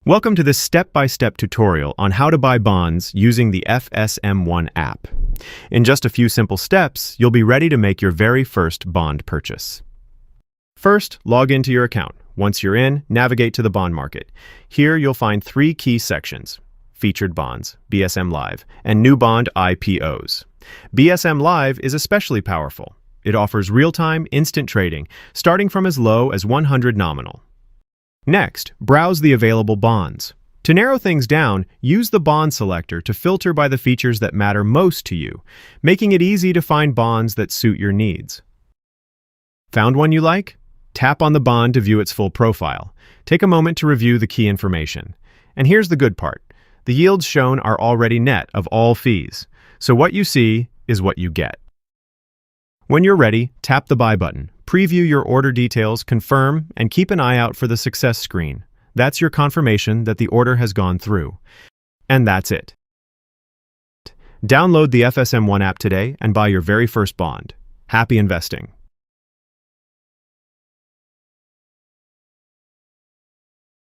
Welcome to this step-by-step tutorial on how to buy bonds using the FSMOne app. In just a few simple steps, you'll be ready to make your very first bond purchase. First, log into your account. Once you're in, navigate to the bond market. Here you'll find three key sections: Featured Bonds, BSM Live, and New Bond IPOs. BSM Live is especially powerful. It offers real-time, instant trading, starting from as low as 100 nominal. Next, browse the available bonds. To narrow things down, use the bond selector to filter by the features that matter most to you, making it easy to find bonds that suit your needs. Found one you like? Tap on the bond to view its full profile. Take a moment to review the key information. And here's the good part. The yields shown are already net of all fees, so what you see is what you get. When you're ready, tap the Buy button. Preview your order details, confirm, and keep an eye out for the success screen. That's your confirmation that the order has gone through. And that's it. Download the FSMOne app today and buy your very first bond. Happy investing!